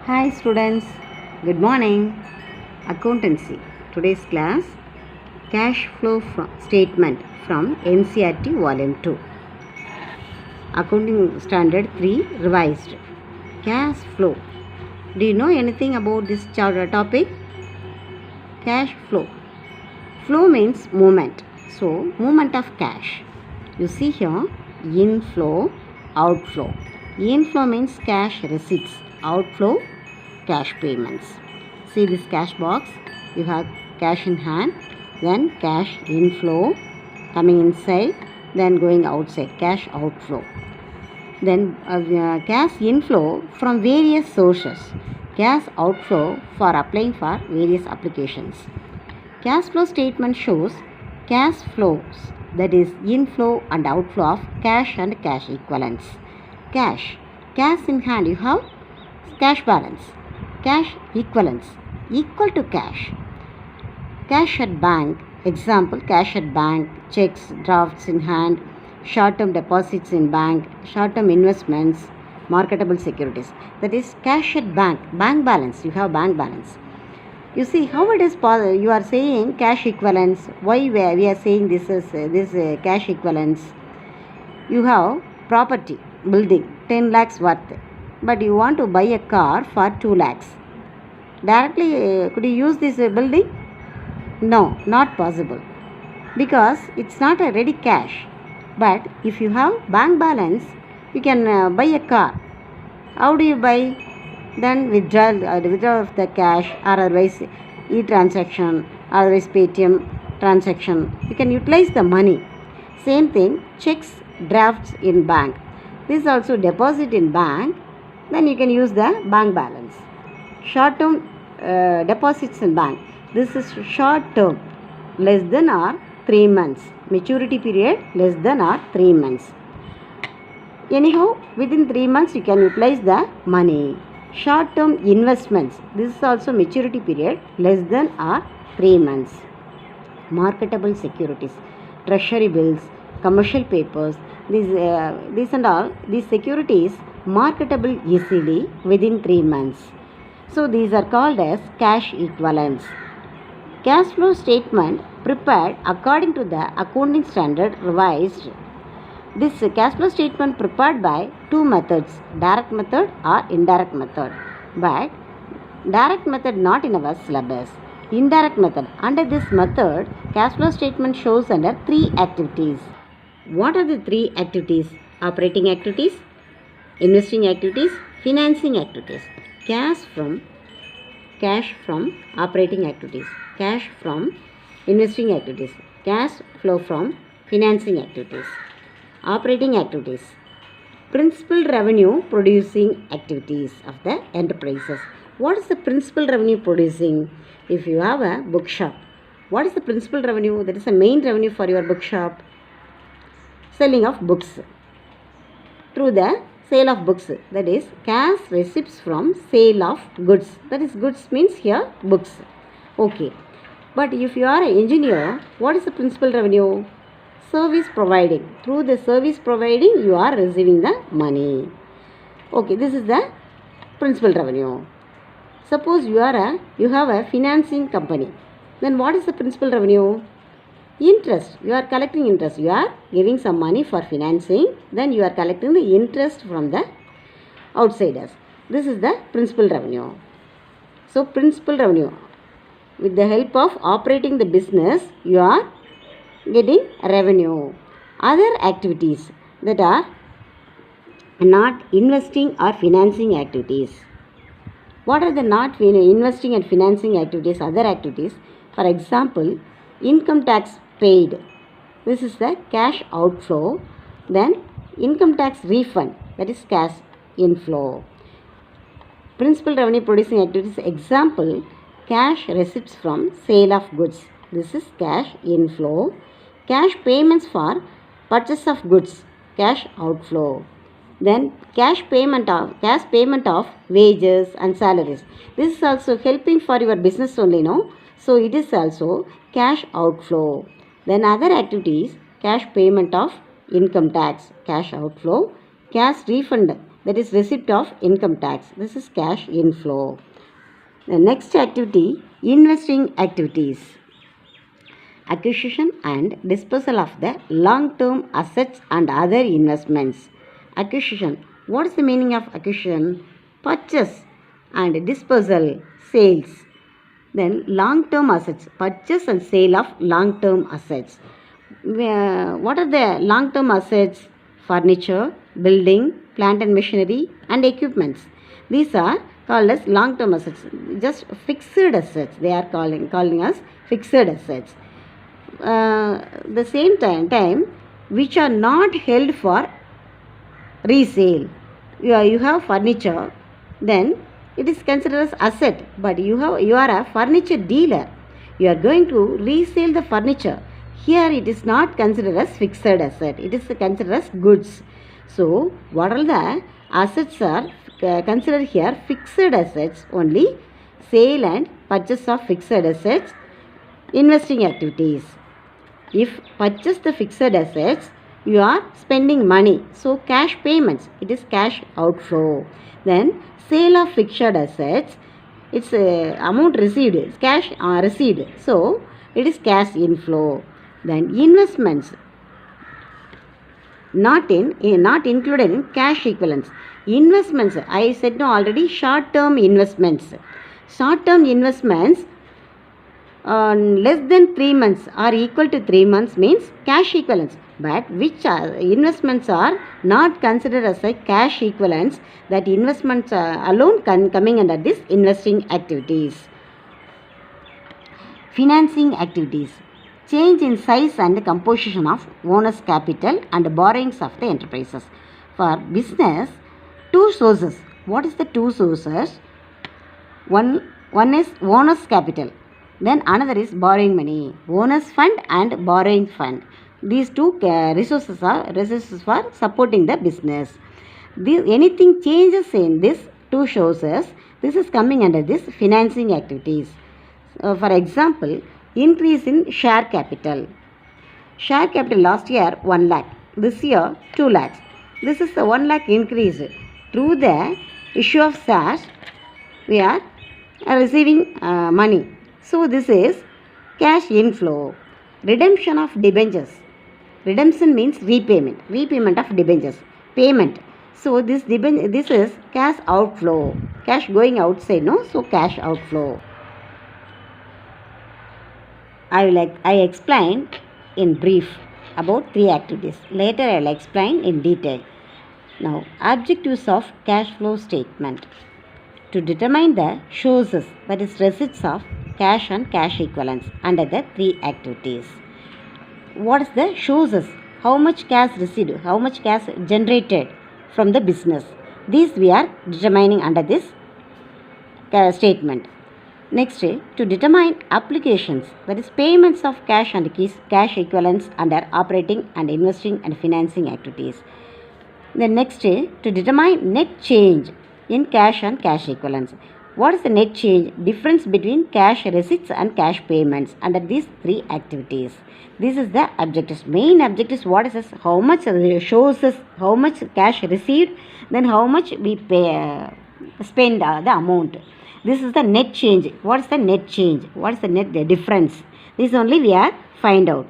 Hi students, good morning. Accountancy. Today's class cash flow statement from NCERT Volume 2. Accounting Standard 3 revised. Cash flow. Do you know anything about this topic? Cash flow. Flow means movement. So, movement of cash. You see here inflow, outflow. Inflow means cash receipts. Outflow cash payments. See this cash box, you have cash in hand, then cash inflow coming inside, then going outside, cash outflow. Then cash inflow from various sources, cash outflow for applying for various applications. Cash flow statement shows cash flows, that is inflow and outflow of cash and cash equivalents. Cash in hand, you have cash balance. Cash equivalents equal to cash. Cash at bank, example cash at bank, checks, drafts in hand, short-term deposits in bank, short-term investments, marketable securities. That is cash at bank, bank balance, you have bank balance. You see how it is possible, you are saying cash equivalents. Why we are saying this is cash equivalents? You have property, building, 10 lakhs worth, but you want to buy a car for 2 lakhs. Directly, could you use this building? No, not possible, because it's not a ready cash. But if you have bank balance, you can buy a car. How do you buy? Then withdraw of the cash, or otherwise e-transaction, otherwise Paytm transaction. You can utilize the money. Same thing, checks, drafts in bank. This is also deposit in bank. Then you can use the bank balance. Short-term deposits in bank. This is short-term, less than or 3 months. Maturity period less than or 3 months. Anyhow, within 3 months you can utilize the money. Short-term investments. This is also maturity period less than or 3 months. Marketable securities, treasury bills, commercial papers. These and all, these securities marketable easily within 3 months. So these are called as cash equivalents. Cash flow statement prepared according to the accounting standard revised. This cash flow statement prepared by two methods, direct method or indirect method. But direct method not in our syllabus. Indirect method. Under this method, cash flow statement shows under 3 activities. What are the 3 activities? Operating activities, investing activities, financing activities. Cash from operating activities, cash from investing activities, cash flow from financing activities. Operating activities, principal revenue producing activities of the enterprises. What is the principal revenue producing? If you have a bookshop, what is the principal revenue? That is the main revenue for your bookshop. Selling of books. Through the sale of books, that is cash receipts from sale of goods. That is goods means here books. Okay. But if you are an engineer, what is the principal revenue? Service providing. Through the service providing, you are receiving the money. Okay, this is the principal revenue. Suppose you have a financing company. Then what is the principal revenue? Interest. You are collecting interest. You are giving some money for financing. Then you are collecting the interest from the outsiders. This is the principal revenue. So, principal revenue. With the help of operating the business, you are getting revenue. Other activities that are not investing or financing activities. What are the not investing and financing activities? Other activities. For example, income tax paid. This is the cash outflow. Then income tax refund, that is cash inflow. Principal revenue producing activities, example cash receipts from sale of goods. This is cash inflow. Cash payments for purchase of goods, cash outflow. Then cash payment of wages and salaries. This is also helping for your business only, no? So it is also cash outflow. Then other activities, cash payment of income tax, cash outflow, cash refund that is receipt of income tax. This is cash inflow. The next activity, investing activities. Acquisition and disposal of the long-term assets and other investments. Acquisition. What is the meaning of acquisition? Purchase and disposal, sales. Then long-term assets, purchase and sale of long-term assets. What are the long-term assets? Furniture, building, plant and machinery and equipments. These are called as long-term assets. Just fixed assets. They are calling us fixed assets. The same time which are not held for resale. You have furniture, then it is considered as asset, but you are a furniture dealer. You are going to resell the furniture. Here it is not considered as fixed asset. It is considered as goods. So what all the assets are considered here? Fixed assets only. Sale and purchase of fixed assets. Investing activities. If purchase the fixed assets, you are spending money. So cash payments, it is cash outflow. Then sale of fixed assets, it's amount received, it's cash received. So it is cash inflow. Then investments, not included in cash equivalents. Investments, I said no already, short-term investments. Short-term investments less than 3 months or equal to 3 months means cash equivalents. But which investments are not considered as a cash equivalents, that investments alone coming under this investing activities. Financing activities. Change in size and composition of owner's capital and borrowings of the enterprises. For business, two sources. What is the two sources? One is owner's capital. Then another is borrowing money. Owner's fund and borrowing fund. These two resources for supporting the business. Anything changes in this two sources, this is coming under this financing activities. For example, increase in share capital. Share capital last year 1 lakh. This year 2 lakhs. This is the 1 lakh increase. Through the issue of shares, we are receiving money. So this is cash inflow. Redemption of debentures. Redemption means repayment. Repayment of debentures. Payment. So this is cash outflow. Cash going outside, no? So cash outflow. I explain in brief about 3 activities. Later I will explain in detail. Now, objectives of cash flow statement. To determine the sources, that is receipts of cash and cash equivalents under the 3 activities. What is the sources? How much cash received? How much cash generated from the business? These we are determining under this statement. Next, to determine applications, that is payments of cash and cash equivalents under operating and investing and financing activities. Then next, to determine net change in cash and cash equivalents. What is the net change? Difference between cash receipts and cash payments under these 3 activities. This is the objectives. Main objectives, what is this? How much shows us how much cash received, then how much we spend the amount. This is the net change. What is the net change? What is the net difference? This only we are find out.